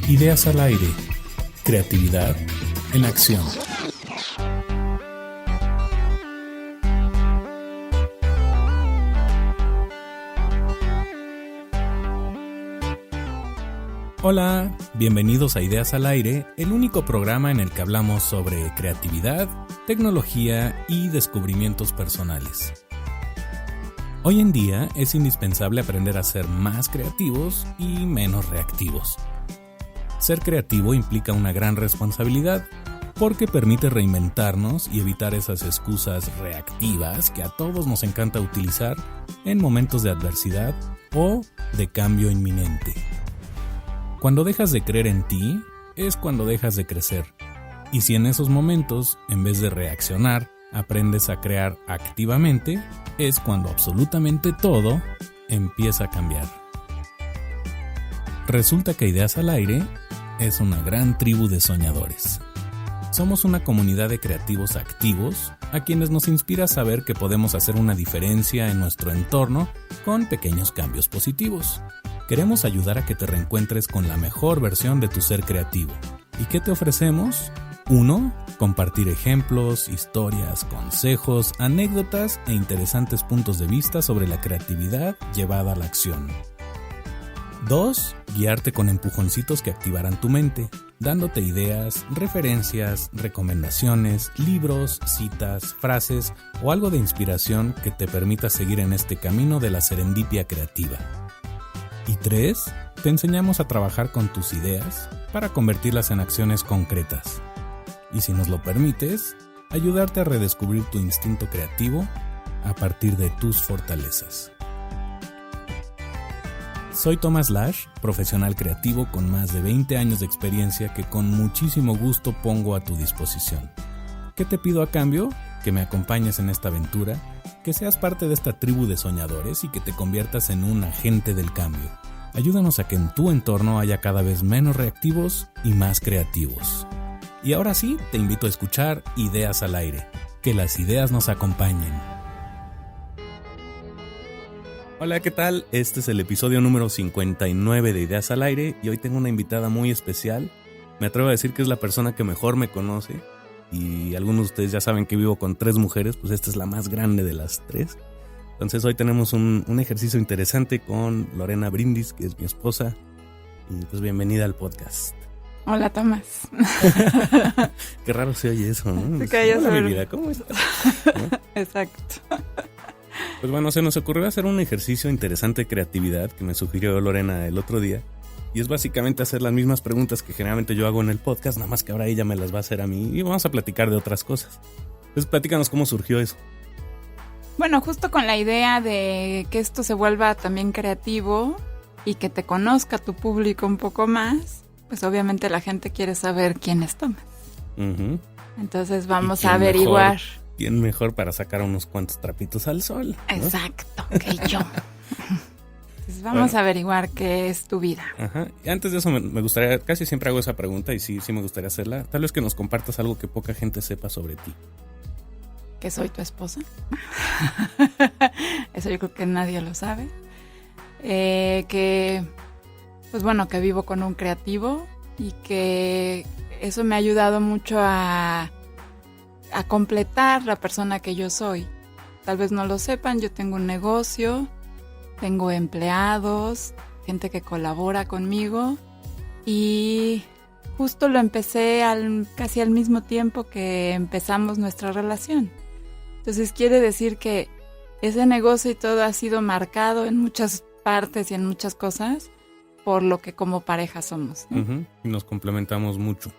Ideas al aire. Creatividad en acción. Hola, bienvenidos a Ideas al Aire, el único programa en el que hablamos sobre creatividad, tecnología y descubrimientos personales. Hoy en día es indispensable aprender a ser más creativos y menos reactivos. Ser creativo implica una gran responsabilidad, porque permite reinventarnos y evitar esas excusas reactivas que a todos nos encanta utilizar en momentos de adversidad o de cambio inminente. Cuando dejas de creer en ti, es cuando dejas de crecer. Y si en esos momentos, en vez de reaccionar, aprendes a crear activamente, es cuando absolutamente todo empieza a cambiar. Resulta que Ideas al Aire es una gran tribu de soñadores. Somos una comunidad de creativos activos a quienes nos inspira saber que podemos hacer una diferencia en nuestro entorno con pequeños cambios positivos. Queremos ayudar a que te reencuentres con la mejor versión de tu ser creativo. ¿Y qué te ofrecemos? 1. Compartir ejemplos, historias, consejos, anécdotas e interesantes puntos de vista sobre la creatividad llevada a la acción. 2. Guiarte con empujoncitos que activarán tu mente, dándote ideas, referencias, recomendaciones, libros, citas, frases o algo de inspiración que te permita seguir en este camino de la serendipia creativa. Y 3. Te enseñamos a trabajar con tus ideas para convertirlas en acciones concretas. Y si nos lo permites, ayudarte a redescubrir tu instinto creativo a partir de tus fortalezas. Soy Tomás Lash, profesional creativo con más de 20 años de experiencia que con muchísimo gusto pongo a tu disposición. ¿Qué te pido a cambio? Que me acompañes en esta aventura, que seas parte de esta tribu de soñadores y que te conviertas en un agente del cambio. Ayúdanos a que en tu entorno haya cada vez menos reactivos y más creativos. Y ahora sí, te invito a escuchar Ideas al Aire. Que las ideas nos acompañen. Hola, ¿qué tal? Este es el episodio número 59 de Ideas al Aire y hoy tengo una invitada muy especial. Me atrevo a decir que es la persona que mejor me conoce y algunos de ustedes ya saben que vivo con 3 mujeres, pues esta es la más grande de las 3. Entonces hoy tenemos un ejercicio interesante con Lorena Brindis, que es mi esposa, y pues bienvenida al podcast. Hola, Tomás. Qué raro se oye eso, ¿no? Hola, mi vida, ¿cómo estás? ¿No? Exacto. Pues bueno, se nos ocurrió hacer un ejercicio interesante de creatividad que me sugirió Lorena el otro día. Y es básicamente hacer las mismas preguntas que generalmente yo hago en el podcast, nada más que ahora ella me las va a hacer a mí y vamos a platicar de otras cosas. Entonces platícanos cómo surgió eso. Bueno, justo con la idea de que esto se vuelva también creativo y que te conozca tu público un poco más, pues obviamente la gente quiere saber quién es Tomás. Uh-huh. Entonces vamos a averiguar. ¿Quién mejor para sacar unos cuantos trapitos al sol? ¿No? Exacto, que yo. Entonces vamos a averiguar qué es tu vida. Ajá. Y antes de eso me gustaría, casi siempre hago esa pregunta y sí me gustaría hacerla. Tal vez que nos compartas algo que poca gente sepa sobre ti. ¿Que soy tu esposa? Eso yo creo que nadie lo sabe. Que vivo con un creativo y que eso me ha ayudado mucho a completar la persona que yo soy. Tal vez no lo sepan, yo tengo un negocio, tengo empleados, gente que colabora conmigo y justo lo empecé casi al mismo tiempo que empezamos nuestra relación. Entonces quiere decir que ese negocio y todo ha sido marcado en muchas partes y en muchas cosas por lo que como pareja somos, ¿no? Uh-huh. Y nos complementamos mucho.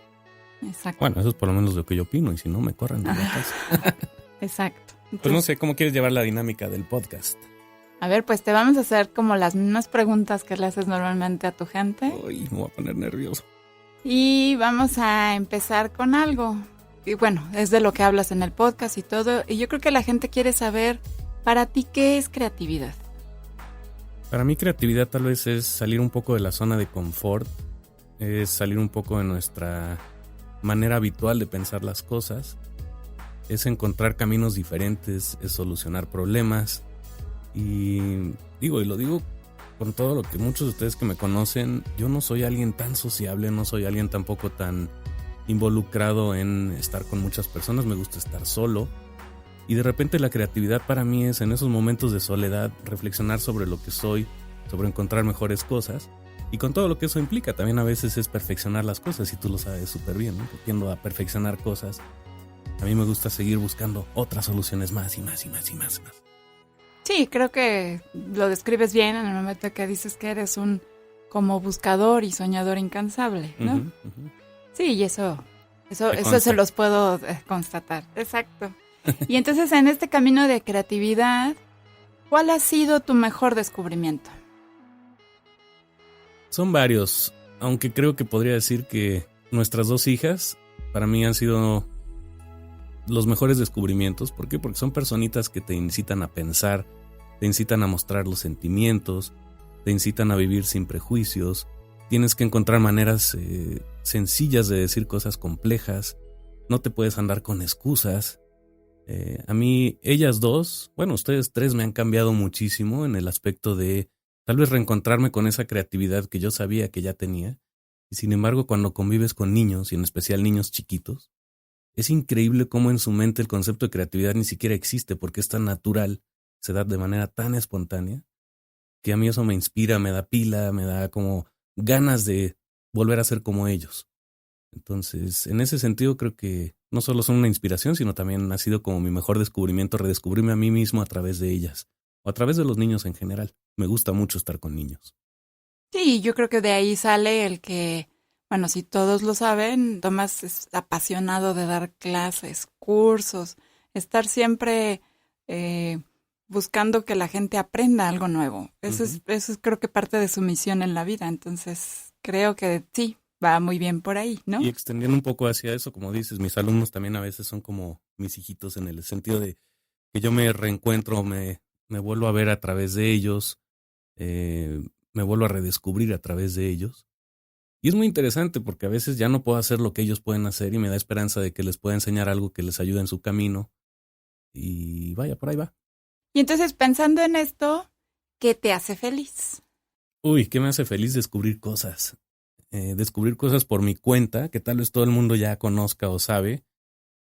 Exacto. Bueno, eso es por lo menos lo que yo opino y si no me corren de la casa. Exacto. Entonces, pues no sé, ¿cómo quieres llevar la dinámica del podcast? A ver, pues te vamos a hacer como las mismas preguntas que le haces normalmente a tu gente. Uy, me voy a poner nervioso. Y vamos a empezar con algo. Y bueno, es de lo que hablas en el podcast y todo. Y yo creo que la gente quiere saber, para ti, ¿qué es creatividad? Para mí creatividad tal vez es salir un poco de la zona de confort, es salir un poco de nuestra manera habitual de pensar las cosas, es encontrar caminos diferentes, es solucionar problemas y lo digo con todo lo que muchos de ustedes que me conocen, yo no soy alguien tan sociable, no soy alguien tampoco tan involucrado en estar con muchas personas, me gusta estar solo. Y de repente la creatividad para mí es en esos momentos de soledad, reflexionar sobre lo que soy, sobre encontrar mejores cosas. Y con todo lo que eso implica, también a veces es perfeccionar las cosas, y tú lo sabes súper bien, ¿no? Tiendo a perfeccionar cosas. A mí me gusta seguir buscando otras soluciones más y más y más y más y más. Sí, creo que lo describes bien en el momento que dices que eres un como buscador y soñador incansable, ¿no? Uh-huh. Sí, y eso se los puedo constatar. Exacto. Y entonces en este camino de creatividad, ¿cuál ha sido tu mejor descubrimiento? Son varios, aunque creo que podría decir que nuestras 2 hijas para mí han sido los mejores descubrimientos. ¿Por qué? Porque son personitas que te incitan a pensar, te incitan a mostrar los sentimientos, te incitan a vivir sin prejuicios. Tienes que encontrar maneras sencillas de decir cosas complejas. No te puedes andar con excusas. A mí, ellas 2, bueno, ustedes 3 me han cambiado muchísimo en el aspecto de tal vez reencontrarme con esa creatividad que yo sabía que ya tenía. Y sin embargo, cuando convives con niños, y en especial niños chiquitos, es increíble cómo en su mente el concepto de creatividad ni siquiera existe, porque es tan natural, se da de manera tan espontánea, que a mí eso me inspira, me da pila, me da como ganas de volver a ser como ellos. Entonces, en ese sentido creo que no solo son una inspiración, sino también ha sido como mi mejor descubrimiento, redescubrirme a mí mismo a través de ellas, o a través de los niños en general. Me gusta mucho estar con niños. Sí, yo creo que de ahí sale el que, bueno, si todos lo saben, Tomás es apasionado de dar clases, cursos, estar siempre buscando que la gente aprenda algo nuevo. Eso es creo que parte de su misión en la vida. Entonces, creo que sí, va muy bien por ahí, ¿no? Y extendiendo un poco hacia eso, como dices, mis alumnos también a veces son como mis hijitos en el sentido de que yo me reencuentro, me vuelvo a ver a través de ellos, me vuelvo a redescubrir a través de ellos. Y es muy interesante porque a veces ya no puedo hacer lo que ellos pueden hacer y me da esperanza de que les pueda enseñar algo que les ayude en su camino. Y vaya, por ahí va. Y entonces, pensando en esto, ¿qué te hace feliz? Uy, ¿qué me hace feliz? Descubrir cosas. Descubrir cosas por mi cuenta, que tal vez todo el mundo ya conozca o sabe.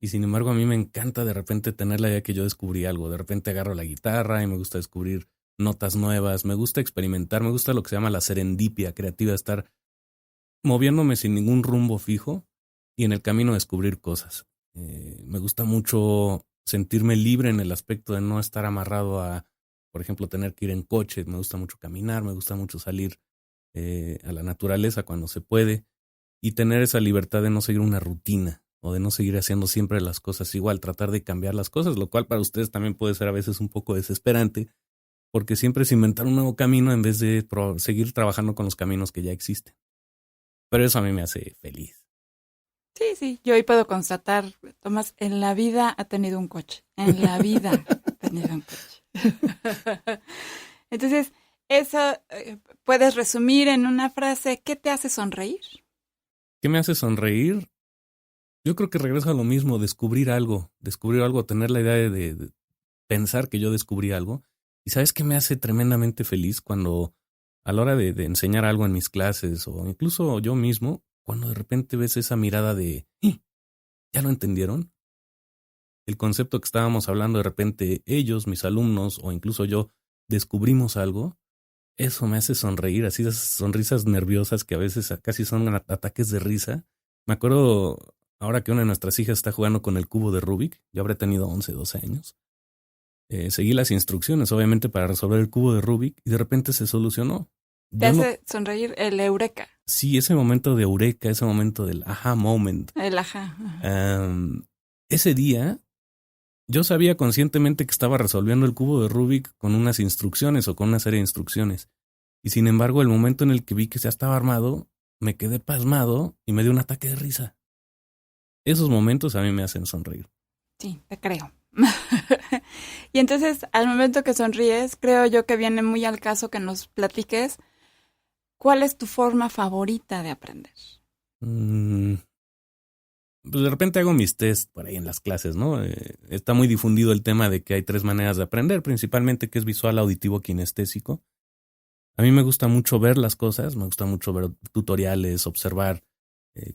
Y sin embargo, a mí me encanta de repente tener la idea que yo descubrí algo. De repente agarro la guitarra y me gusta descubrir notas nuevas. Me gusta experimentar, me gusta lo que se llama la serendipia creativa, estar moviéndome sin ningún rumbo fijo y en el camino descubrir cosas. Me gusta mucho sentirme libre en el aspecto de no estar amarrado a, por ejemplo, tener que ir en coche. Me gusta mucho caminar, me gusta mucho salir a la naturaleza cuando se puede y tener esa libertad de no seguir una rutina o de no seguir haciendo siempre las cosas igual, tratar de cambiar las cosas, lo cual para ustedes también puede ser a veces un poco desesperante porque siempre es inventar un nuevo camino en vez de seguir trabajando con los caminos que ya existen. Pero eso a mí me hace feliz. Sí, yo hoy puedo constatar, Tomás, en la vida ha tenido un coche. En la vida ha tenido un coche. Entonces, eso puedes resumir en una frase, ¿qué te hace sonreír? ¿Qué me hace sonreír? Yo creo que regreso a lo mismo, descubrir algo, tener la idea de pensar que yo descubrí algo. ¿Y sabes qué me hace tremendamente feliz? Cuando a la hora de enseñar algo en mis clases o incluso yo mismo, cuando de repente ves esa mirada de ¿ya lo entendieron? El concepto que estábamos hablando, de repente ellos, mis alumnos o incluso yo, descubrimos algo, eso me hace sonreír, así esas sonrisas nerviosas que a veces casi son ataques de risa. Me acuerdo ahora que una de nuestras hijas está jugando con el cubo de Rubik, yo habré tenido 11, 12 años. Seguí las instrucciones, obviamente, para resolver el cubo de Rubik y de repente se solucionó. Te hace sonreír el eureka. Sí, ese momento de eureka, ese momento del aha moment. El ajá. Ese día yo sabía conscientemente que estaba resolviendo el cubo de Rubik con unas instrucciones o con una serie de instrucciones. Y sin embargo, el momento en el que vi que ya estaba armado, me quedé pasmado y me dio un ataque de risa. Esos momentos a mí me hacen sonreír. Sí, te creo. Y entonces, al momento que sonríes, creo yo que viene muy al caso que nos platiques cuál es tu forma favorita de aprender. Pues de repente hago mis test por ahí en las clases, ¿no? Está muy difundido el tema de que hay 3 maneras de aprender, principalmente que es visual, auditivo, kinestésico. A mí me gusta mucho ver las cosas, me gusta mucho ver tutoriales, observar,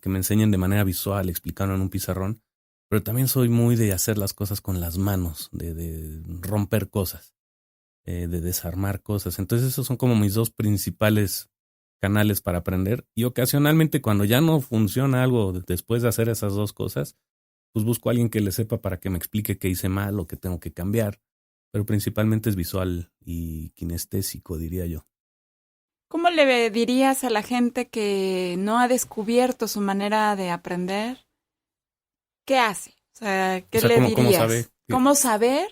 que me enseñen de manera visual, explicarlo en un pizarrón, pero también soy muy de hacer las cosas con las manos, de romper cosas, de desarmar cosas. Entonces esos son como mis dos principales canales para aprender, y ocasionalmente cuando ya no funciona algo después de hacer esas dos cosas, pues busco a alguien que le sepa para que me explique qué hice mal o qué tengo que cambiar, pero principalmente es visual y kinestésico, diría yo. ¿Cómo le dirías a la gente que no ha descubierto su manera de aprender? ¿Qué hace? O sea, ¿qué O sea, le ¿cómo dirías? sabe? ¿Cómo saber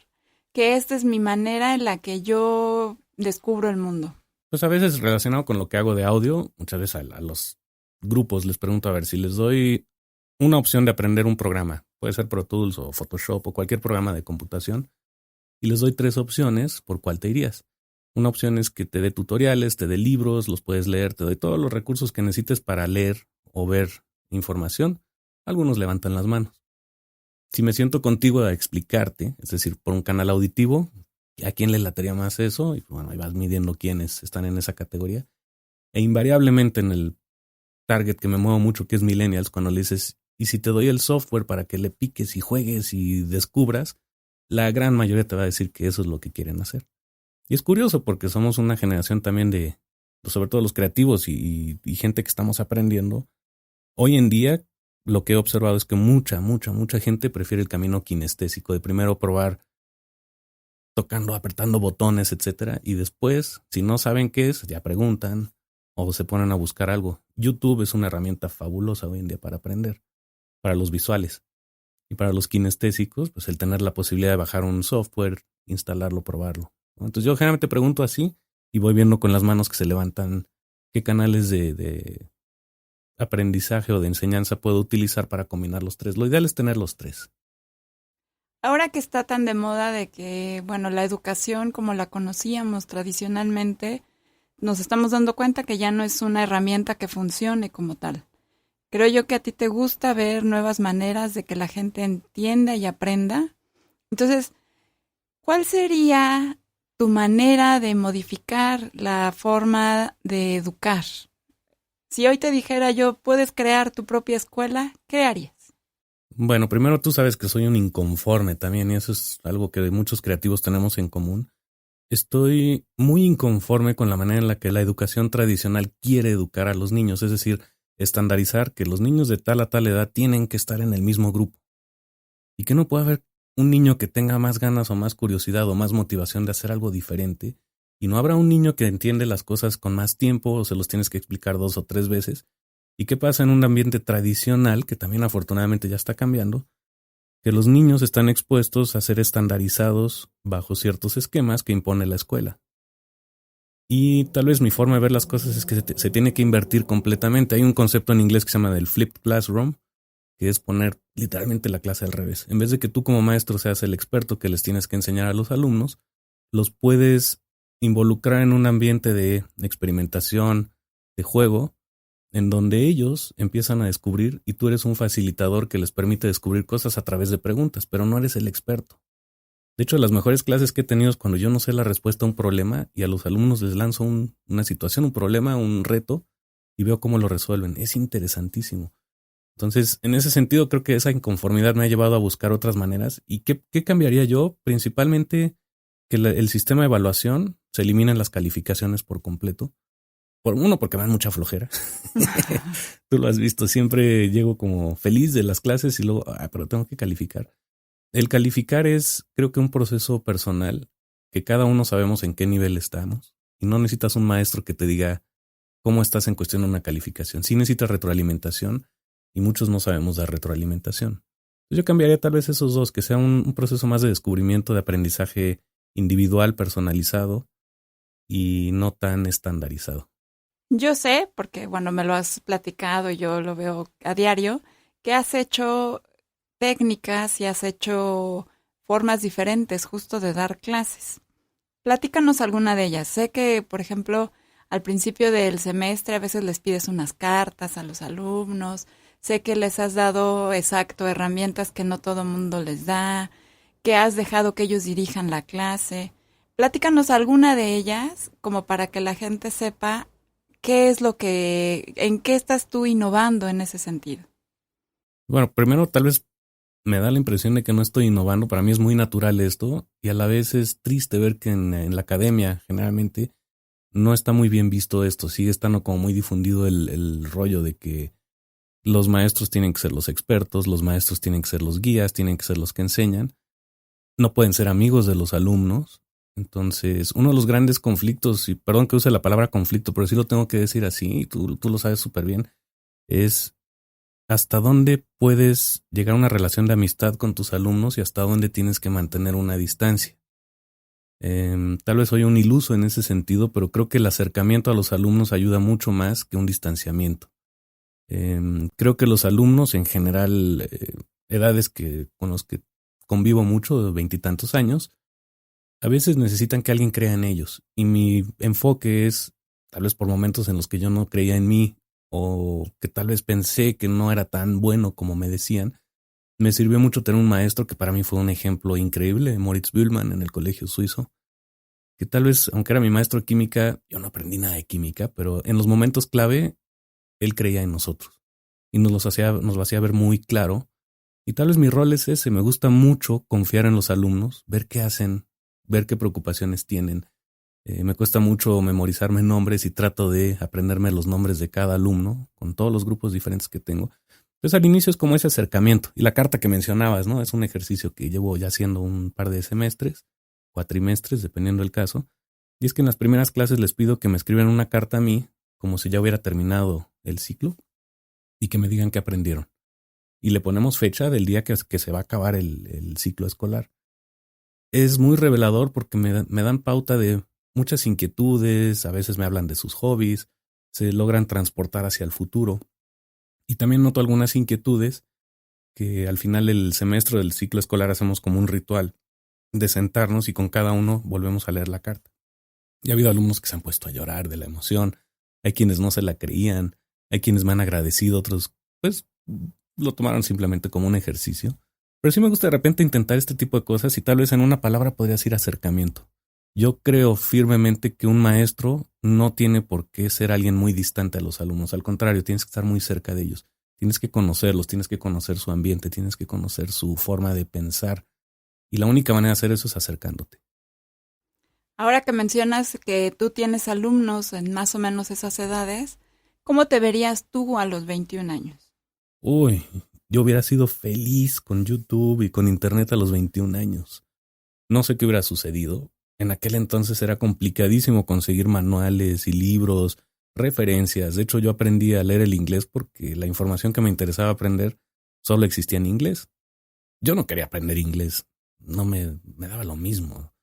que esta es mi manera en la que yo descubro el mundo? Pues a veces relacionado con lo que hago de audio, muchas veces a los grupos les pregunto, a ver, si les doy una opción de aprender un programa, puede ser Pro Tools o Photoshop o cualquier programa de computación, y les doy 3 opciones, ¿por cuál te irías? Una opción es que te dé tutoriales, te dé libros, los puedes leer, te doy todos los recursos que necesites para leer o ver información. Algunos levantan las manos. Si me siento contigo a explicarte, es decir, por un canal auditivo, ¿a quién le latería más eso? Y bueno, ahí vas midiendo quiénes están en esa categoría. E invariablemente en el target que me muevo mucho, que es millennials, cuando le dices, y si te doy el software para que le piques y juegues y descubras, la gran mayoría te va a decir que eso es lo que quieren hacer. Y es curioso porque somos una generación también de, pues sobre todo los creativos y gente que estamos aprendiendo. Hoy en día lo que he observado es que mucha gente prefiere el camino kinestésico, de primero probar tocando, apretando botones, etcétera, y después, si no saben qué es, ya preguntan o se ponen a buscar algo. YouTube es una herramienta fabulosa hoy en día para aprender, para los visuales. Y para los kinestésicos, pues el tener la posibilidad de bajar un software, instalarlo, probarlo, ¿no? Entonces yo generalmente pregunto así y voy viendo con las manos que se levantan qué canales de aprendizaje o de enseñanza puedo utilizar para combinar los tres. Lo ideal es tener los tres. Ahora que está tan de moda de que, bueno, la educación como la conocíamos tradicionalmente, nos estamos dando cuenta que ya no es una herramienta que funcione como tal. Creo yo que a ti te gusta ver nuevas maneras de que la gente entienda y aprenda. Entonces, ¿cuál sería tu manera de modificar la forma de educar? Si hoy te dijera yo, puedes crear tu propia escuela, ¿qué harías? Bueno, primero tú sabes que soy un inconforme también y eso es algo que muchos creativos tenemos en común. Estoy muy inconforme con la manera en la que la educación tradicional quiere educar a los niños, es decir, estandarizar que los niños de tal a tal edad tienen que estar en el mismo grupo y que no puede haber un niño que tenga más ganas o más curiosidad o más motivación de hacer algo diferente y no habrá un niño que entiende las cosas con más tiempo o se los tienes que explicar 2 o 3 veces. ¿Y qué pasa en un ambiente tradicional que también afortunadamente ya está cambiando? Que los niños están expuestos a ser estandarizados bajo ciertos esquemas que impone la escuela. Y tal vez mi forma de ver las cosas es que se tiene que invertir completamente. Hay un concepto en inglés que se llama del flipped classroom, que es poner literalmente la clase al revés. En vez de que tú como maestro seas el experto que les tienes que enseñar a los alumnos, los puedes involucrar en un ambiente de experimentación, de juego, en donde ellos empiezan a descubrir y tú eres un facilitador que les permite descubrir cosas a través de preguntas, pero no eres el experto. De hecho, las mejores clases que he tenido es cuando yo no sé la respuesta a un problema y a los alumnos les lanzo una situación, un problema, un reto y veo cómo lo resuelven. Es interesantísimo. Entonces, en ese sentido, creo que esa inconformidad me ha llevado a buscar otras maneras. ¿Y qué cambiaría yo? Principalmente que el sistema de evaluación se eliminen las calificaciones por completo. Por uno, porque me dan mucha flojera. Tú lo has visto, siempre llego como feliz de las clases y luego, pero tengo que calificar. El calificar es, creo que un proceso personal, que cada uno sabemos en qué nivel estamos. Y no necesitas un maestro que te diga cómo estás en cuestión de una calificación. Sí necesitas retroalimentación y muchos no sabemos dar retroalimentación. Yo cambiaría tal vez esos dos, que sea un proceso más de descubrimiento, de aprendizaje individual, personalizado y no tan estandarizado. Yo sé, porque bueno, me lo has platicado y yo lo veo a diario, que has hecho técnicas y has hecho formas diferentes justo de dar clases. Platícanos alguna de ellas. Sé que, por ejemplo, al principio del semestre a veces les pides unas cartas a los alumnos. Sé que les has dado, exacto, herramientas que no todo mundo les da, que has dejado que ellos dirijan la clase. Platícanos alguna de ellas, como para que la gente sepa qué es en qué estás tú innovando en ese sentido. Bueno, primero tal vez me da la impresión de que no estoy innovando. Para mí es muy natural esto y a la vez es triste ver que en la academia generalmente no está muy bien visto esto. Sigue estando como muy difundido el rollo de que los maestros tienen que ser los expertos, los maestros tienen que ser los guías, tienen que ser los que enseñan. No pueden ser amigos de los alumnos. Entonces, uno de los grandes conflictos, y perdón que use la palabra conflicto, pero sí lo tengo que decir así, y tú lo sabes súper bien, es hasta dónde puedes llegar a una relación de amistad con tus alumnos y hasta dónde tienes que mantener una distancia. Tal vez soy un iluso en ese sentido, pero creo que el acercamiento a los alumnos ayuda mucho más que un distanciamiento. Creo que los alumnos en general, edades con los que convivo mucho, de 20 y tantos años, a veces necesitan que alguien crea en ellos. Y mi enfoque es, tal vez por momentos en los que yo no creía en mí o que tal vez pensé que no era tan bueno como me decían, me sirvió mucho tener un maestro que para mí fue un ejemplo increíble, Moritz Bühlmann en el colegio suizo, que tal vez, aunque era mi maestro de química, yo no aprendí nada de química, pero en los momentos clave, él creía en nosotros y nos lo hacía ver muy claro. Y tal vez mi rol es ese, me gusta mucho confiar en los alumnos, ver qué hacen, ver qué preocupaciones tienen. Me cuesta mucho memorizarme nombres y trato de aprenderme los nombres de cada alumno con todos los grupos diferentes que tengo. Entonces al inicio es como ese acercamiento. Y la carta que mencionabas, ¿no? Es un ejercicio que llevo ya haciendo un par de semestres, cuatrimestres, dependiendo del caso. Y es que en las primeras clases les pido que me escriban una carta a mí, como si ya hubiera terminado el ciclo, y que me digan qué aprendieron. Y le ponemos fecha del día que se va a acabar el ciclo escolar. Es muy revelador porque me dan pauta de muchas inquietudes, a veces me hablan de sus hobbies, se logran transportar hacia el futuro. Y también noto algunas inquietudes que al final del semestre del ciclo escolar hacemos como un ritual de sentarnos y con cada uno volvemos a leer la carta. Y ha habido alumnos que se han puesto a llorar de la emoción, hay quienes no se la creían, hay quienes me han agradecido, otros pues lo tomaron simplemente como un ejercicio. Pero sí me gusta de repente intentar este tipo de cosas y tal vez en una palabra podría decir acercamiento. Yo creo firmemente que un maestro no tiene por qué ser alguien muy distante a los alumnos. Al contrario, tienes que estar muy cerca de ellos. Tienes que conocerlos, tienes que conocer su ambiente, tienes que conocer su forma de pensar. Y la única manera de hacer eso es acercándote. Ahora que mencionas que tú tienes alumnos en más o menos esas edades, ¿cómo te verías tú a los 21 años? Uy, yo hubiera sido feliz con YouTube y con Internet a los 21 años. No sé qué hubiera sucedido. En aquel entonces era complicadísimo conseguir manuales y libros, referencias. De hecho, yo aprendí a leer el inglés porque la información que me interesaba aprender solo existía en inglés. Yo no quería aprender inglés. No me daba lo mismo.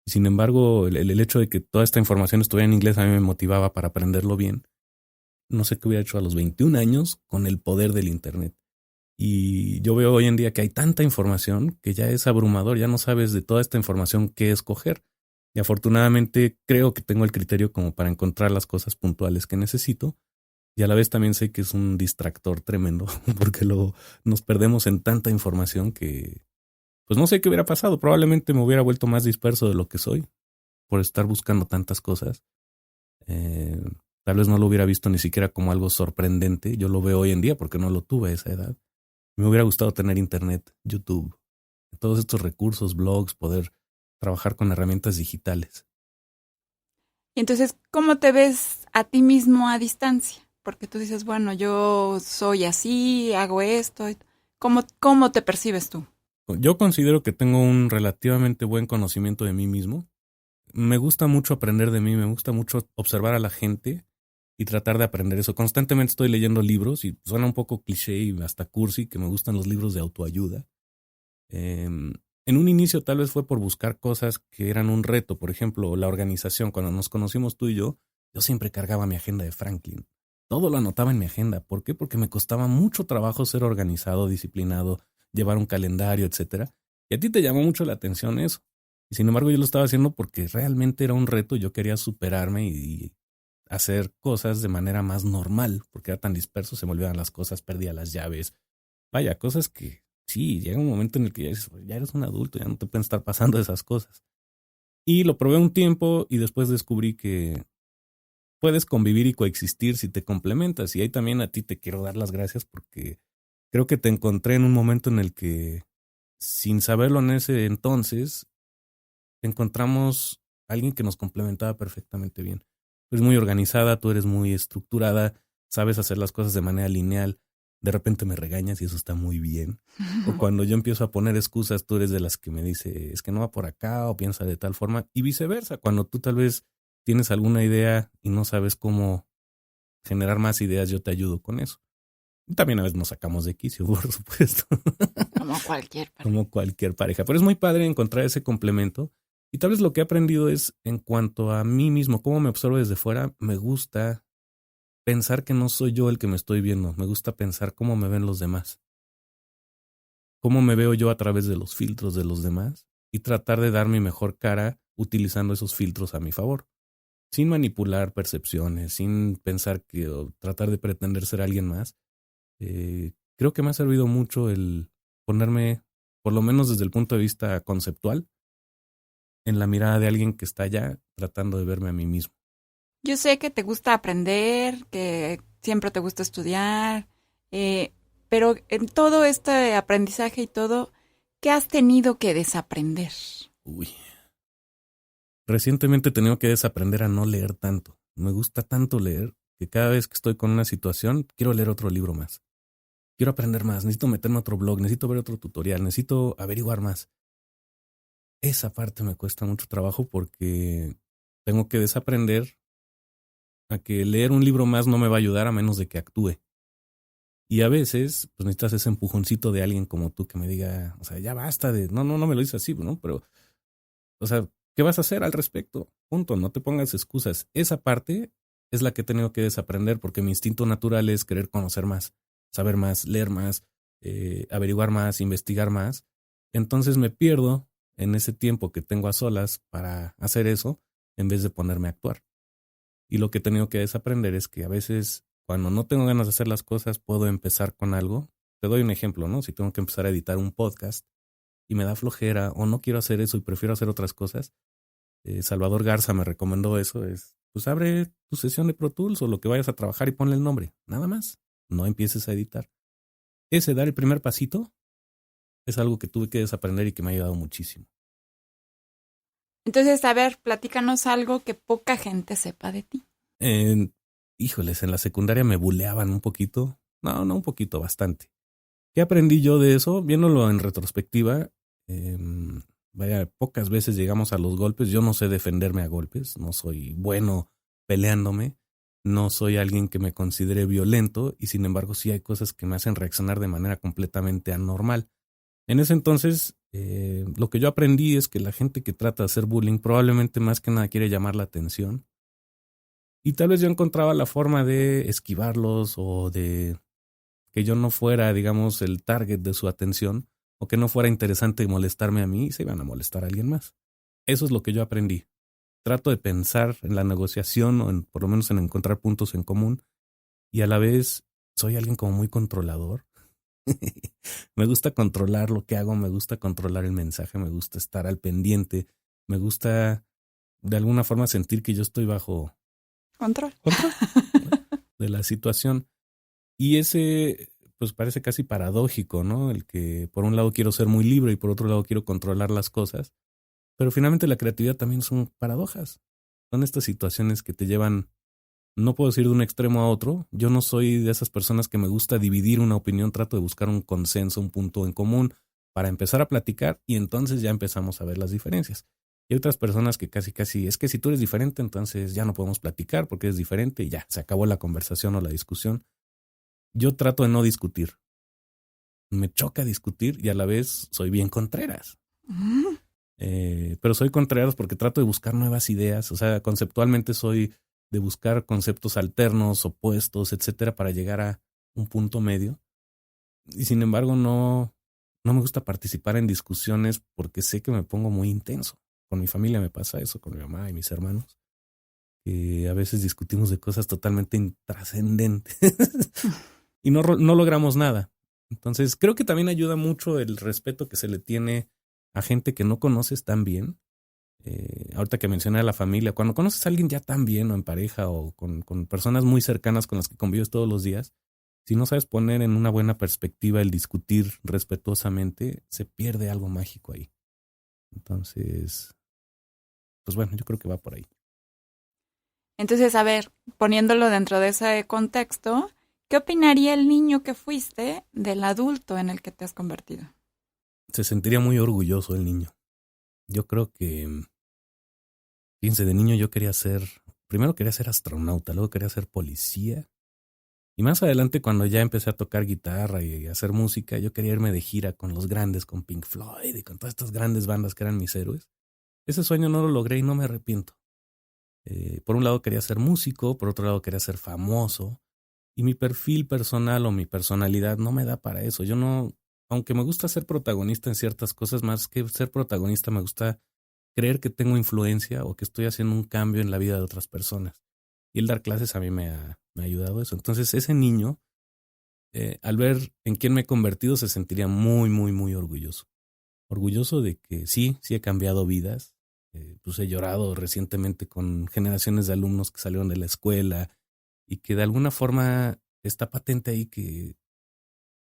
Sin embargo, el hecho de que toda esta información estuviera en inglés a mí me motivaba para aprenderlo bien. No sé qué hubiera hecho a los 21 años con el poder del Internet. Y yo veo hoy en día que hay tanta información que ya es abrumador, ya no sabes de toda esta información qué escoger. Y afortunadamente creo que tengo el criterio como para encontrar las cosas puntuales que necesito. Y a la vez también sé que es un distractor tremendo, porque luego nos perdemos en tanta información que, pues no sé qué hubiera pasado. Probablemente me hubiera vuelto más disperso de lo que soy por estar buscando tantas cosas. Eh, Tal vez no lo hubiera visto ni siquiera como algo sorprendente. Yo lo veo hoy en día porque no lo tuve a esa edad. Me hubiera gustado tener internet, YouTube, todos estos recursos, blogs, poder trabajar con herramientas digitales. Y entonces, ¿cómo te ves a ti mismo a distancia? Porque tú dices, bueno, yo soy así, hago esto. ¿Cómo te percibes tú? Yo considero que tengo un relativamente buen conocimiento de mí mismo. Me gusta mucho aprender de mí, me gusta mucho observar a la gente y tratar de aprender eso. Constantemente estoy leyendo libros y suena un poco cliché y hasta cursi que me gustan los libros de autoayuda. En un inicio tal vez fue por buscar cosas que eran un reto. Por ejemplo, la organización. Cuando nos conocimos tú y yo siempre cargaba mi agenda de Franklin. Todo lo anotaba en mi agenda. ¿Por qué? Porque me costaba mucho trabajo ser organizado, disciplinado, llevar un calendario, etcétera. Y a ti te llamó mucho la atención eso. Y sin embargo yo lo estaba haciendo porque realmente era un reto. Yo quería superarme y hacer cosas de manera más normal. Porque era tan disperso, se me olvidaban las cosas, perdía las llaves. Vaya, cosas que sí, llega un momento en el que ya eres un adulto, ya no te pueden estar pasando esas cosas. Y lo probé un tiempo y después descubrí que puedes convivir y coexistir si te complementas. Y ahí también a ti te quiero dar las gracias porque creo que te encontré en un momento en el que, sin saberlo en ese entonces, encontramos a alguien que nos complementaba perfectamente bien. Tú eres muy organizada, tú eres muy estructurada, sabes hacer las cosas de manera lineal. De repente me regañas y eso está muy bien. O cuando yo empiezo a poner excusas, tú eres de las que me dice, es que no va por acá o piensa de tal forma. Y viceversa, cuando tú tal vez tienes alguna idea y no sabes cómo generar más ideas, yo te ayudo con eso. Y también a veces nos sacamos de quicio, por supuesto. Como cualquier pareja. Como cualquier pareja. Pero es muy padre encontrar ese complemento. Y tal vez lo que he aprendido es, en cuanto a mí mismo, cómo me observo desde fuera, me gusta pensar que no soy yo el que me estoy viendo. Me gusta pensar cómo me ven los demás. Cómo me veo yo a través de los filtros de los demás y tratar de dar mi mejor cara utilizando esos filtros a mi favor. Sin manipular percepciones, sin pensar que o tratar de pretender ser alguien más. Creo que me ha servido mucho el ponerme, por lo menos desde el punto de vista conceptual, en la mirada de alguien que está allá tratando de verme a mí mismo. Yo sé que te gusta aprender, que siempre te gusta estudiar, pero en todo este aprendizaje y todo, ¿qué has tenido que desaprender? Uy. Recientemente he tenido que desaprender a no leer tanto. Me gusta tanto leer que cada vez que estoy con una situación, quiero leer otro libro más. Quiero aprender más, necesito meterme a otro blog, necesito ver otro tutorial, necesito averiguar más. Esa parte me cuesta mucho trabajo porque tengo que desaprender a que leer un libro más no me va a ayudar a menos de que actúe. Y a veces, pues necesitas ese empujoncito de alguien como tú que me diga, o sea, ya basta de, no me lo dices así, ¿no? Pero, o sea, ¿qué vas a hacer al respecto? Punto, no te pongas excusas. Esa parte es la que he tenido que desaprender porque mi instinto natural es querer conocer más, saber más, leer más, averiguar más, investigar más. Entonces me pierdo en ese tiempo que tengo a solas para hacer eso en vez de ponerme a actuar. Y lo que he tenido que desaprender es que a veces cuando no tengo ganas de hacer las cosas puedo empezar con algo. Te doy un ejemplo, ¿no? Si tengo que empezar a editar un podcast y me da flojera o no quiero hacer eso y prefiero hacer otras cosas, Salvador Garza me recomendó eso, es pues abre tu sesión de Pro Tools o lo que vayas a trabajar y ponle el nombre, nada más, no empieces a editar. Ese dar el primer pasito es algo que tuve que desaprender y que me ha ayudado muchísimo. Entonces, a ver, platícanos algo que poca gente sepa de ti. Híjoles, en la secundaria me buleaban un poquito, no un poquito, bastante. ¿Qué aprendí yo de eso? Viéndolo en retrospectiva, vaya, pocas veces llegamos a los golpes. Yo no sé defenderme a golpes, no soy bueno peleándome, no soy alguien que me considere violento y sin embargo sí hay cosas que me hacen reaccionar de manera completamente anormal. En ese entonces, lo que yo aprendí es que la gente que trata de hacer bullying probablemente más que nada quiere llamar la atención y tal vez yo encontraba la forma de esquivarlos o de que yo no fuera, digamos, el target de su atención o que no fuera interesante molestarme a mí y se iban a molestar a alguien más. Eso es lo que yo aprendí. Trato de pensar en la negociación o por lo menos en encontrar puntos en común y a la vez soy alguien como muy controlador. Me gusta controlar lo que hago, me gusta controlar el mensaje, me gusta estar al pendiente, me gusta de alguna forma sentir que yo estoy bajo control de la situación. Y ese, pues parece casi paradójico, ¿no? El que por un lado quiero ser muy libre y por otro lado quiero controlar las cosas. Pero finalmente la creatividad también son paradojas. Son estas situaciones que te llevan, no puedo decir de un extremo a otro. Yo no soy de esas personas que me gusta dividir una opinión, trato de buscar un consenso, un punto en común para empezar a platicar y entonces ya empezamos a ver las diferencias. Y hay otras personas que casi, es que si tú eres diferente, entonces ya no podemos platicar porque eres diferente y ya, se acabó la conversación o la discusión. Yo trato de no discutir. Me choca discutir y a la vez soy bien contreras. Pero soy contreras porque trato de buscar nuevas ideas. O sea, conceptualmente soy de buscar conceptos alternos, opuestos, etcétera, para llegar a un punto medio. Y sin embargo, no me gusta participar en discusiones porque sé que me pongo muy intenso. Con mi familia me pasa eso, con mi mamá y mis hermanos. Que a veces discutimos de cosas totalmente intrascendentes. Y no logramos nada. Entonces, creo que también ayuda mucho el respeto que se le tiene a gente que no conoces tan bien. Ahorita que mencioné a la familia, cuando conoces a alguien ya tan bien o en pareja o con personas muy cercanas con las que convives todos los días, si no sabes poner en una buena perspectiva el discutir respetuosamente, se pierde algo mágico ahí. Entonces, pues bueno, yo creo que va por ahí. Entonces, a ver, poniéndolo dentro de ese contexto, ¿qué opinaría el niño que fuiste del adulto en el que te has convertido? Se sentiría muy orgulloso el niño. Yo creo que, fíjense, de niño yo primero quería ser astronauta, luego quería ser policía. Y más adelante, cuando ya empecé a tocar guitarra y a hacer música, yo quería irme de gira con los grandes, con Pink Floyd y con todas estas grandes bandas que eran mis héroes. Ese sueño no lo logré y no me arrepiento. Por un lado quería ser músico, por otro lado quería ser famoso. Y mi perfil personal o mi personalidad no me da para eso. Yo no, aunque me gusta ser protagonista en ciertas cosas, más que ser protagonista me gusta creer que tengo influencia o que estoy haciendo un cambio en la vida de otras personas. Y el dar clases a mí me ha ayudado eso. Entonces ese niño, al ver en quién me he convertido, se sentiría muy, muy, muy orgulloso. Orgulloso de que sí he cambiado vidas. Pues he llorado recientemente con generaciones de alumnos que salieron de la escuela y que de alguna forma está patente ahí que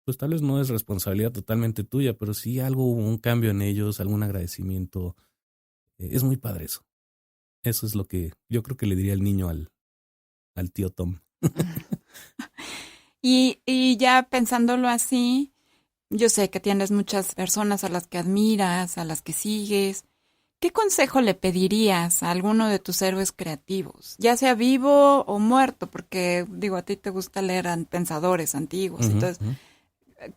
pues tal vez no es responsabilidad totalmente tuya, pero sí algo, un cambio en ellos, algún agradecimiento. Es muy padre eso. Eso es lo que yo creo que le diría el niño al tío Tom. Y ya pensándolo así, yo sé que tienes muchas personas a las que admiras, a las que sigues. ¿Qué consejo le pedirías a alguno de tus héroes creativos, ya sea vivo o muerto? Porque, digo, a ti te gusta leer a pensadores antiguos. Entonces, Ujú.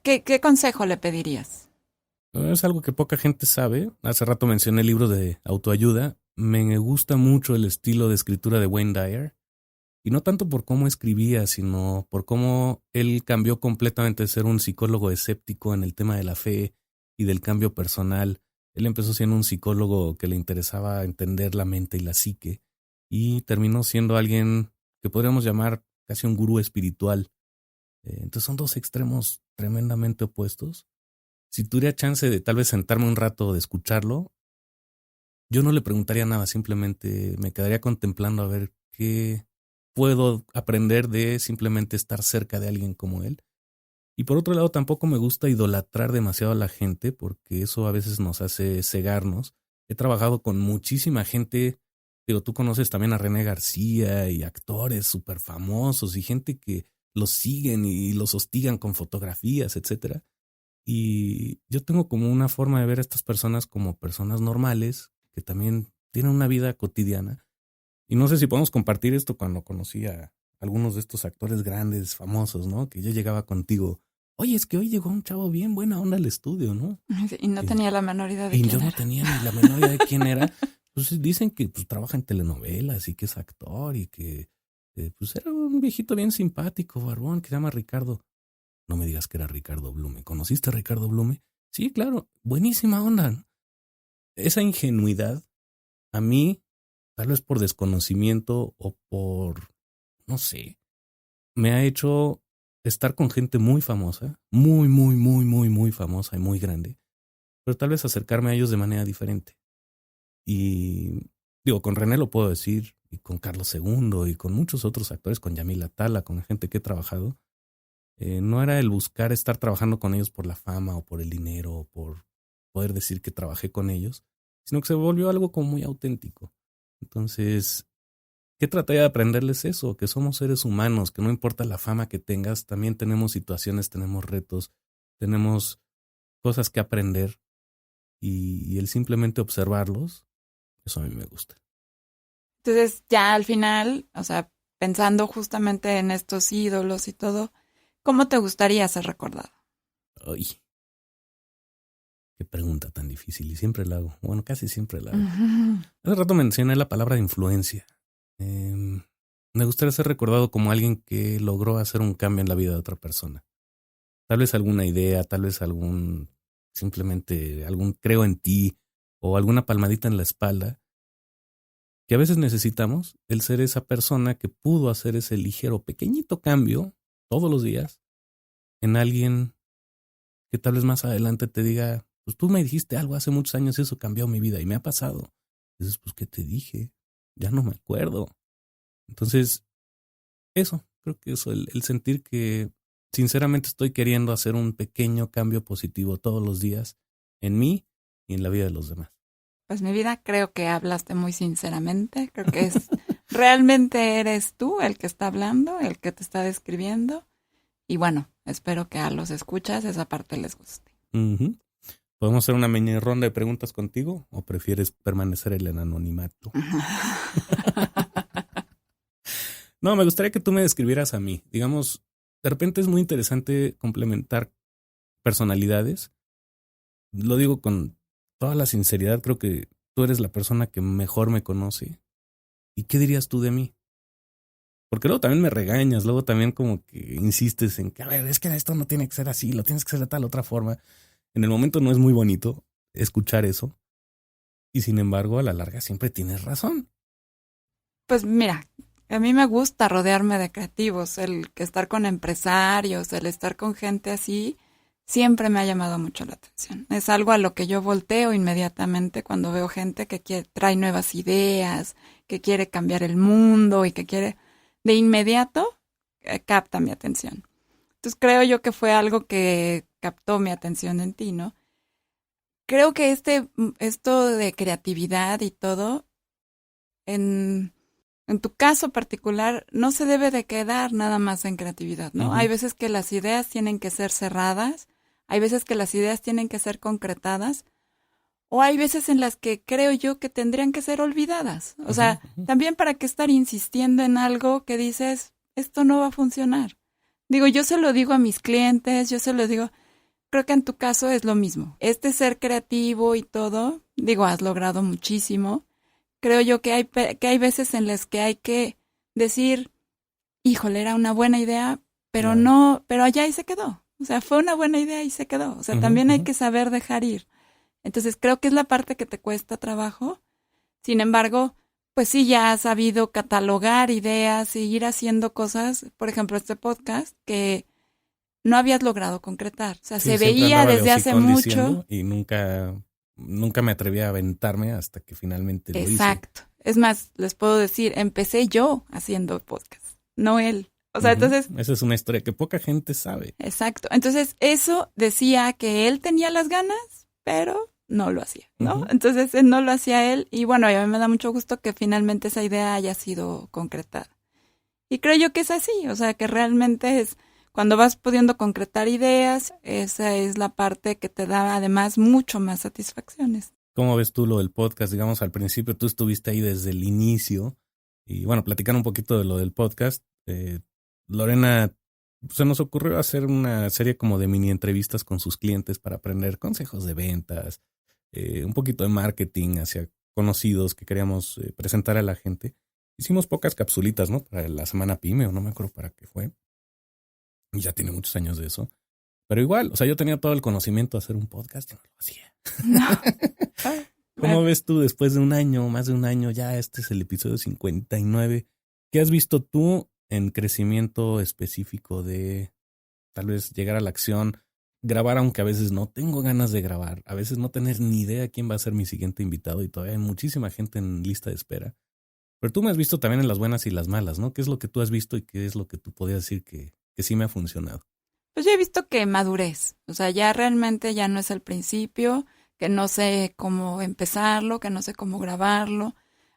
¿qué consejo le pedirías? Es algo que poca gente sabe. Hace rato mencioné el libro de autoayuda. Me gusta mucho el estilo de escritura de Wayne Dyer. Y no tanto por cómo escribía, sino por cómo él cambió completamente de ser un psicólogo escéptico en el tema de la fe y del cambio personal. Él empezó siendo un psicólogo que le interesaba entender la mente y la psique y terminó siendo alguien que podríamos llamar casi un gurú espiritual. Entonces son dos extremos tremendamente opuestos. Si tuviera chance de tal vez sentarme un rato de escucharlo, yo no le preguntaría nada, simplemente me quedaría contemplando a ver qué puedo aprender de simplemente estar cerca de alguien como él. Y por otro lado, tampoco me gusta idolatrar demasiado a la gente porque eso a veces nos hace cegarnos. He trabajado con muchísima gente, pero tú conoces también a René García y actores súper famosos y gente que los siguen y los hostigan con fotografías, etcétera. Y yo tengo como una forma de ver a estas personas como personas normales que también tienen una vida cotidiana. Y no sé si podemos compartir esto cuando conocí a algunos de estos actores grandes, famosos, ¿no? Que yo llegaba contigo. Oye, es que hoy llegó un chavo bien buena onda al estudio, ¿no? Sí, y no Y, tenía la menor idea de y quién yo no era. tenía ni la menor idea de quién era. Pues dicen que pues, trabaja en telenovelas y que es actor y que pues era un viejito bien simpático, barbón, que se llama Ricardo. No me digas que era Ricardo Blume. ¿Conociste a Ricardo Blume? Sí, claro, buenísima onda, ¿no? Esa ingenuidad, a mí, tal vez por desconocimiento o por, no sé, me ha hecho estar con gente muy famosa, muy, muy, muy, muy, muy famosa y muy grande, pero tal vez acercarme a ellos de manera diferente. Y digo, con René lo puedo decir, y con Carlos segundo y con muchos otros actores, con Yamil Atala, con gente que he trabajado. No era el buscar estar trabajando con ellos por la fama o por el dinero o por poder decir que trabajé con ellos, sino que se volvió algo como muy auténtico. Entonces, ¿qué traté de aprenderles eso? Que somos seres humanos, que no importa la fama que tengas, también tenemos situaciones, tenemos retos, tenemos cosas que aprender y el simplemente observarlos, eso a mí me gusta. Entonces, ya al final, o sea, pensando justamente en estos ídolos y todo, ¿cómo te gustaría ser recordado? Ay, qué pregunta tan difícil y siempre la hago. Bueno, casi siempre la hago. Ujú. Hace rato mencioné la palabra de influencia. Me gustaría ser recordado como alguien que logró hacer un cambio en la vida de otra persona. Tal vez alguna idea, tal vez simplemente algún creo en ti o alguna palmadita en la espalda, que a veces necesitamos, el ser esa persona que pudo hacer ese ligero, pequeñito cambio todos los días en alguien que tal vez más adelante te diga, pues tú me dijiste algo hace muchos años y eso cambió mi vida y me ha pasado. Dices, pues, ¿qué te dije? Ya no me acuerdo. Entonces, eso, creo que eso, el sentir que sinceramente estoy queriendo hacer un pequeño cambio positivo todos los días en mí y en la vida de los demás. Pues mi vida, creo que hablaste muy sinceramente. Creo que realmente eres tú el que está hablando, el que te está describiendo. Y bueno, espero que a los escuchas esa parte les guste. Uh-huh. ¿Podemos hacer una mini ronda de preguntas contigo o prefieres permanecer en el anonimato? No, me gustaría que tú me describieras a mí. Digamos, de repente es muy interesante complementar personalidades. Lo digo con toda la sinceridad, creo que tú eres la persona que mejor me conoce. ¿Y qué dirías tú de mí? Porque luego también me regañas, luego también como que insistes en que, a ver, es que esto no tiene que ser así, lo tienes que hacer de tal otra forma. En el momento no es muy bonito escuchar eso. Y sin embargo, a la larga siempre tienes razón. Pues mira, a mí me gusta rodearme de creativos, el que estar con empresarios, el estar con gente así, siempre me ha llamado mucho la atención. Es algo a lo que yo volteo inmediatamente cuando veo gente que trae nuevas ideas, que quiere cambiar el mundo y que quiere, de inmediato, capta mi atención. Entonces creo yo que fue algo que captó mi atención en ti, ¿no? Creo que esto de creatividad y todo, en tu caso particular, no se debe de quedar nada más en creatividad, ¿no? Uh-huh. Hay veces que las ideas tienen que ser cerradas, hay veces que las ideas tienen que ser concretadas, o hay veces en las que creo yo que tendrían que ser olvidadas. O sea, también para qué estar insistiendo en algo que dices, esto no va a funcionar. Digo, yo se lo digo a mis clientes, yo se lo digo, creo que en tu caso es lo mismo. Este ser creativo y todo, digo, has logrado muchísimo. Creo yo que hay veces en las que hay que decir, híjole, era una buena idea, pero no, pero allá y se quedó. O sea, fue una buena idea y se quedó. O sea, también hay que saber dejar ir. Entonces creo que es la parte que te cuesta trabajo. Sin embargo, pues sí, ya has sabido catalogar ideas y ir haciendo cosas, por ejemplo, este podcast, que no habías logrado concretar. O sea, sí, se veía desde hace mucho. Y nunca me atreví a aventarme hasta que finalmente lo hice. Exacto. Es más, les puedo decir, empecé yo haciendo podcast, no él. O sea, entonces... Esa es una historia que poca gente sabe. Exacto. Entonces, eso decía que él tenía las ganas, pero no lo hacía, ¿no? Entonces, él no lo hacía él. Y bueno, a mí me da mucho gusto que finalmente esa idea haya sido concretada. Y creo yo que es así. O sea, que realmente es... Cuando vas pudiendo concretar ideas, esa es la parte que te da además mucho más satisfacciones. ¿Cómo ves tú lo del podcast? Digamos, al principio tú estuviste ahí desde el inicio. Y bueno, platicando un poquito de lo del podcast, Lorena, se nos ocurrió hacer una serie como de mini entrevistas con sus clientes para aprender consejos de ventas, un poquito de marketing hacia conocidos que queríamos presentar a la gente. Hicimos pocas capsulitas, ¿no? Para la semana PYME, o no me acuerdo para qué fue. Y ya tiene muchos años de eso. Pero igual, o sea, yo tenía todo el conocimiento de hacer un podcast y no lo hacía. No. ¿Cómo ves tú después de un año, más de un año, ya este es el episodio 59? ¿Qué has visto tú en crecimiento específico de tal vez llegar a la acción, grabar aunque a veces no tengo ganas de grabar, a veces no tener ni idea quién va a ser mi siguiente invitado y todavía hay muchísima gente en lista de espera? Pero tú me has visto también en las buenas y las malas, ¿no? ¿Qué es lo que tú has visto y qué es lo que tú podías decir que sí me ha funcionado? Pues yo he visto que madurez, o sea, ya realmente ya no es el principio, que no sé cómo empezarlo, que no sé cómo grabarlo,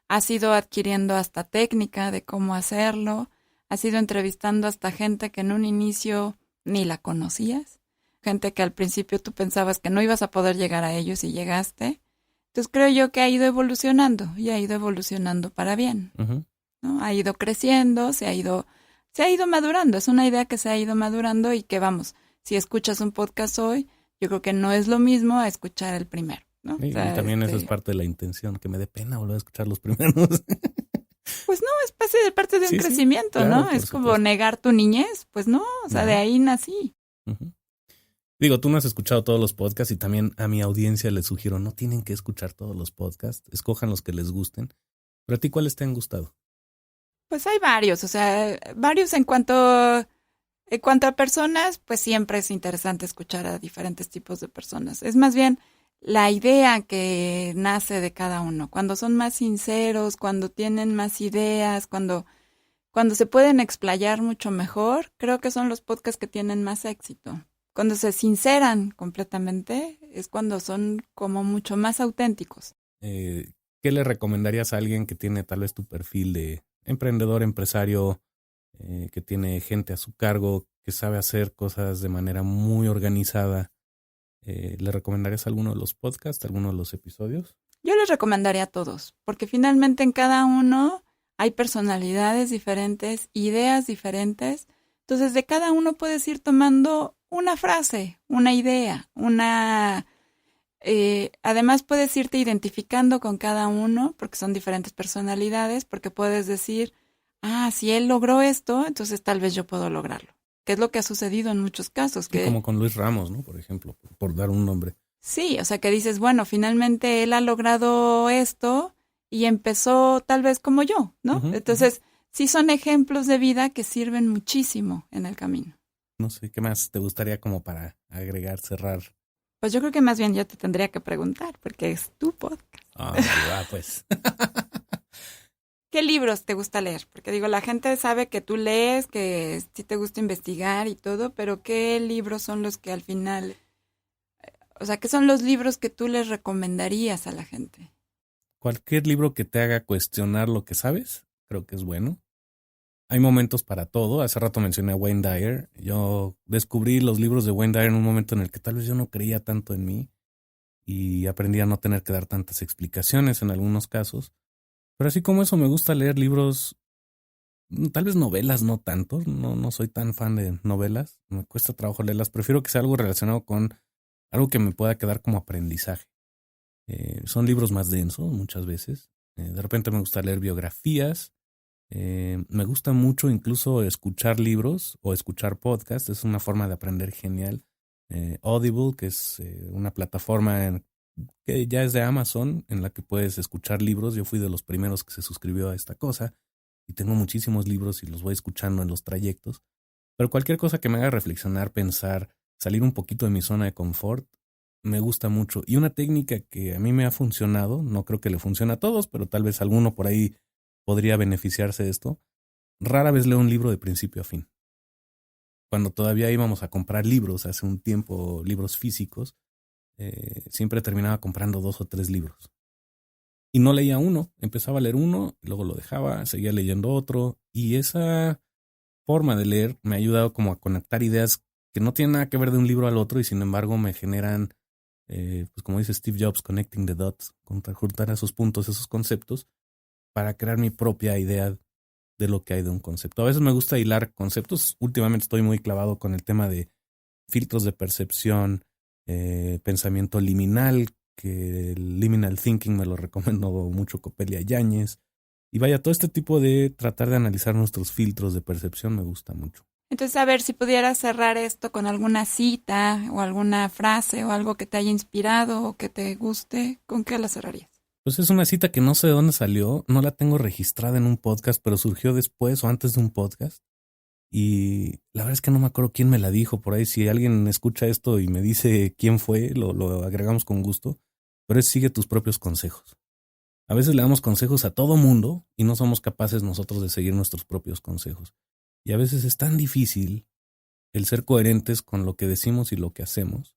has ido adquiriendo hasta técnica de cómo hacerlo, has ido entrevistando hasta gente que en un inicio ni la conocías, gente que al principio tú pensabas que no ibas a poder llegar a ellos y llegaste. Entonces creo yo que ha ido evolucionando y ha ido evolucionando para bien, ¿no? Ha ido creciendo, se ha ido madurando, es una idea que se ha ido madurando y que vamos, si escuchas un podcast hoy, yo creo que no es lo mismo a escuchar el primero, ¿no? Y, o sea, y también eso es parte de la intención, que me dé pena volver a escuchar los primeros. Pues no, es parte de un crecimiento, sí, claro, ¿no? Es como negar tu niñez, pues no, o sea, de ahí nací. Digo, tú no has escuchado todos los podcasts y también a mi audiencia les sugiero, no tienen que escuchar todos los podcasts, escojan los que les gusten. ¿Pero a ti cuáles te han gustado? Pues hay varios, o sea, varios en cuanto a personas, pues siempre es interesante escuchar a diferentes tipos de personas. Es más bien la idea que nace de cada uno. Cuando son más sinceros, cuando tienen más ideas, cuando se pueden explayar mucho mejor, creo que son los podcasts que tienen más éxito. Cuando se sinceran completamente es cuando son como mucho más auténticos. ¿Qué le recomendarías a alguien que tiene tal vez tu perfil de emprendedor, empresario, que tiene gente a su cargo, que sabe hacer cosas de manera muy organizada? ¿Le recomendarías alguno de los podcasts, alguno de los episodios? Yo les recomendaría a todos, porque finalmente en cada uno hay personalidades diferentes, ideas diferentes. Entonces, de cada uno puedes ir tomando una frase, una idea, además puedes irte identificando con cada uno, porque son diferentes personalidades, porque puedes decir, si él logró esto, entonces tal vez yo puedo lograrlo. Que es lo que ha sucedido en muchos casos. Sí, como con Luis Ramos, ¿no? Por ejemplo, por dar un nombre. Sí, o sea que dices, bueno, finalmente él ha logrado esto y empezó tal vez como yo, ¿no? Uh-huh, entonces, sí son ejemplos de vida que sirven muchísimo en el camino. No sé, ¿qué más te gustaría como para agregar, cerrar? Pues yo creo que más bien yo te tendría que preguntar, porque es tu podcast. Pues. ¿Qué libros te gusta leer? Porque digo, la gente sabe que tú lees, que sí te gusta investigar y todo, pero ¿qué libros son los que al final, o sea, qué son los libros que tú les recomendarías a la gente? Cualquier libro que te haga cuestionar lo que sabes, creo que es bueno. Hay momentos para todo. Hace rato mencioné a Wayne Dyer. Yo descubrí los libros de Wayne Dyer en un momento en el que tal vez yo no creía tanto en mí y aprendí a no tener que dar tantas explicaciones en algunos casos. Pero así como eso, me gusta leer libros, tal vez novelas, no tanto. No soy tan fan de novelas. Me cuesta trabajo leerlas. Prefiero que sea algo relacionado con algo que me pueda quedar como aprendizaje. Son libros más densos muchas veces. De repente me gusta leer biografías. Me gusta mucho incluso escuchar libros o escuchar podcasts. Es una forma de aprender genial. Audible, que es una plataforma que ya es de Amazon, en la que puedes escuchar libros. Yo fui de los primeros que se suscribió a esta cosa y tengo muchísimos libros y los voy escuchando en los trayectos. Pero cualquier cosa que me haga reflexionar, pensar, salir un poquito de mi zona de confort, me gusta mucho. Y una técnica que a mí me ha funcionado, no creo que le funcione a todos, pero tal vez alguno por ahí podría beneficiarse de esto. Rara vez leo un libro de principio a fin. Cuando todavía íbamos a comprar libros hace un tiempo, libros físicos, siempre terminaba comprando 2 o 3 libros. Y no leía uno, empezaba a leer uno, luego lo dejaba, seguía leyendo otro. Y esa forma de leer me ha ayudado como a conectar ideas que no tienen nada que ver de un libro al otro y sin embargo me generan, pues como dice Steve Jobs, connecting the dots, juntar esos puntos, esos conceptos, para crear mi propia idea de lo que hay de un concepto. A veces me gusta hilar conceptos. Últimamente estoy muy clavado con el tema de filtros de percepción, pensamiento liminal, que el liminal thinking me lo recomiendo mucho Copelia Yáñez. Y vaya, todo este tipo de tratar de analizar nuestros filtros de percepción me gusta mucho. Entonces, a ver, si pudieras cerrar esto con alguna cita o alguna frase o algo que te haya inspirado o que te guste, ¿con qué la cerrarías? Pues es una cita que no sé de dónde salió, no la tengo registrada en un podcast, pero surgió después o antes de un podcast. Y la verdad es que no me acuerdo quién me la dijo por ahí. Si alguien escucha esto y me dice quién fue, lo agregamos con gusto. Pero es sigue tus propios consejos. A veces le damos consejos a todo mundo y no somos capaces nosotros de seguir nuestros propios consejos. Y a veces es tan difícil el ser coherentes con lo que decimos y lo que hacemos,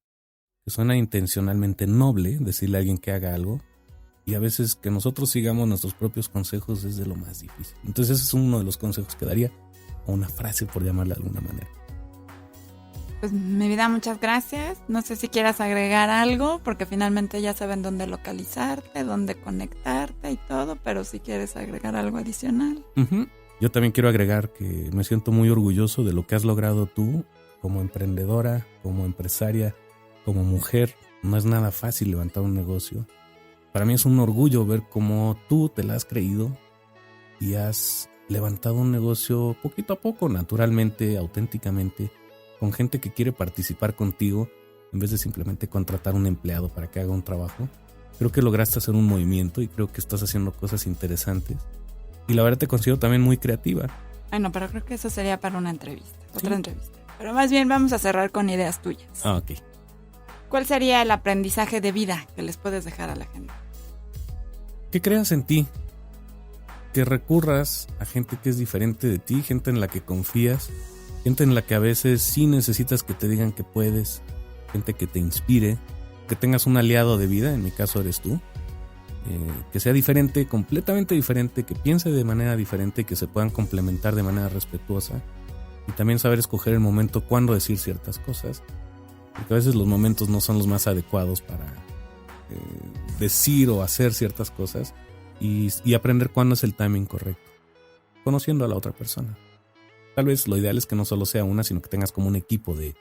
que suena intencionalmente noble decirle a alguien que haga algo. Y a veces que nosotros sigamos nuestros propios consejos es de lo más difícil. Entonces ese es uno de los consejos que daría, o una frase por llamarla de alguna manera. Pues mi vida, muchas gracias. No sé si quieras agregar algo, porque finalmente ya saben dónde localizarte, dónde conectarte y todo, pero si quieres agregar algo adicional. Uh-huh. Yo también quiero agregar que me siento muy orgulloso de lo que has logrado tú como emprendedora, como empresaria, como mujer. No es nada fácil levantar un negocio. Para mí es un orgullo ver cómo tú te la has creído y has levantado un negocio poquito a poco, naturalmente, auténticamente, con gente que quiere participar contigo en vez de simplemente contratar un empleado para que haga un trabajo. Creo que lograste hacer un movimiento y creo que estás haciendo cosas interesantes. Y la verdad te considero también muy creativa. Bueno, pero creo que eso sería para una entrevista, ¿Sí? otra entrevista. Pero más bien vamos a cerrar con ideas tuyas. Ok. ¿Cuál sería el aprendizaje de vida que les puedes dejar a la gente? Que creas en ti, que recurras a gente que es diferente de ti, gente en la que confías, gente en la que a veces sí necesitas que te digan que puedes, gente que te inspire, que tengas un aliado de vida, en mi caso eres tú, que sea diferente, completamente diferente, que piense de manera diferente y que se puedan complementar de manera respetuosa, y también saber escoger el momento cuándo decir ciertas cosas, porque a veces los momentos no son los más adecuados para decir o hacer ciertas cosas, y aprender cuándo es el timing correcto, conociendo a la otra persona. Tal vez lo ideal es que no solo sea una, sino que tengas como un equipo de,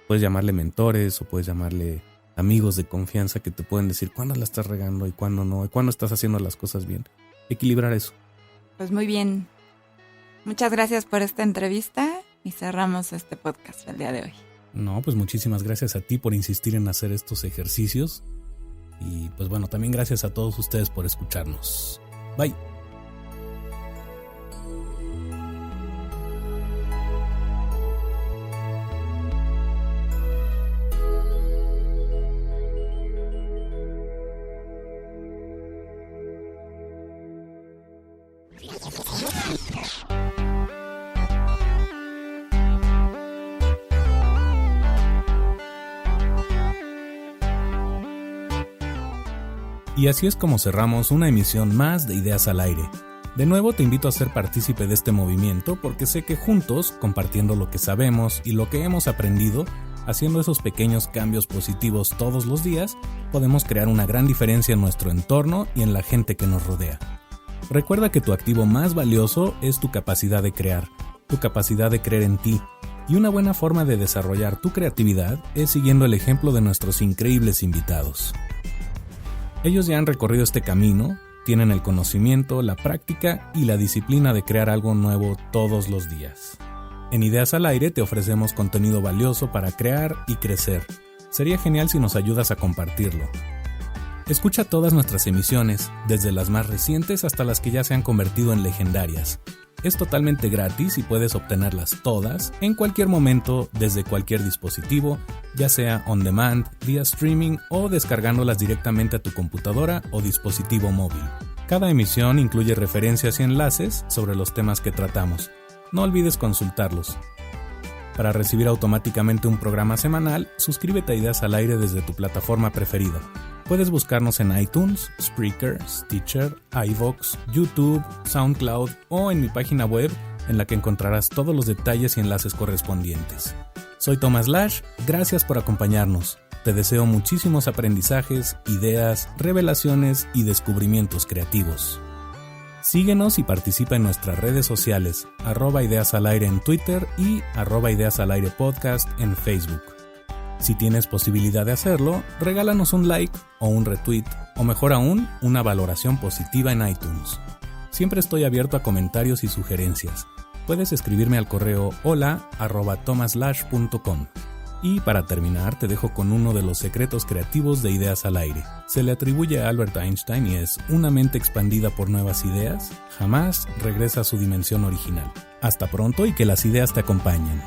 puedes llamarle mentores o puedes llamarle amigos de confianza que te pueden decir cuándo la estás regando y cuándo no, y cuándo estás haciendo las cosas bien. Equilibrar eso. Pues muy bien. Muchas gracias por esta entrevista y cerramos este podcast el día de hoy. No, pues muchísimas gracias a ti por insistir en hacer estos ejercicios. Y pues bueno, también gracias a todos ustedes por escucharnos. Bye. Y así es como cerramos una emisión más de Ideas al Aire. De nuevo te invito a ser partícipe de este movimiento porque sé que juntos, compartiendo lo que sabemos y lo que hemos aprendido, haciendo esos pequeños cambios positivos todos los días, podemos crear una gran diferencia en nuestro entorno y en la gente que nos rodea. Recuerda que tu activo más valioso es tu capacidad de crear, tu capacidad de creer en ti, y una buena forma de desarrollar tu creatividad es siguiendo el ejemplo de nuestros increíbles invitados. Ellos ya han recorrido este camino, tienen el conocimiento, la práctica y la disciplina de crear algo nuevo todos los días. En Ideas al Aire te ofrecemos contenido valioso para crear y crecer. Sería genial si nos ayudas a compartirlo. Escucha todas nuestras emisiones, desde las más recientes hasta las que ya se han convertido en legendarias. Es totalmente gratis y puedes obtenerlas todas en cualquier momento desde cualquier dispositivo, ya sea on demand, vía streaming o descargándolas directamente a tu computadora o dispositivo móvil. Cada emisión incluye referencias y enlaces sobre los temas que tratamos. No olvides consultarlos. Para recibir automáticamente un programa semanal, suscríbete a Ideas al Aire desde tu plataforma preferida. Puedes buscarnos en iTunes, Spreaker, Stitcher, iVoox, YouTube, SoundCloud o en mi página web en la que encontrarás todos los detalles y enlaces correspondientes. Soy Thomas Lash, gracias por acompañarnos. Te deseo muchísimos aprendizajes, ideas, revelaciones y descubrimientos creativos. Síguenos y participa en nuestras redes sociales, @ideasalaire en Twitter y @ideasalairepodcast en Facebook. Si tienes posibilidad de hacerlo, regálanos un like o un retweet, o mejor aún, una valoración positiva en iTunes. Siempre estoy abierto a comentarios y sugerencias. Puedes escribirme al correo hola@thomaslash.com. Y para terminar, te dejo con uno de los secretos creativos de Ideas al Aire. Se le atribuye a Albert Einstein y es: una mente expandida por nuevas ideas jamás regresa a su dimensión original. Hasta pronto y que las ideas te acompañen.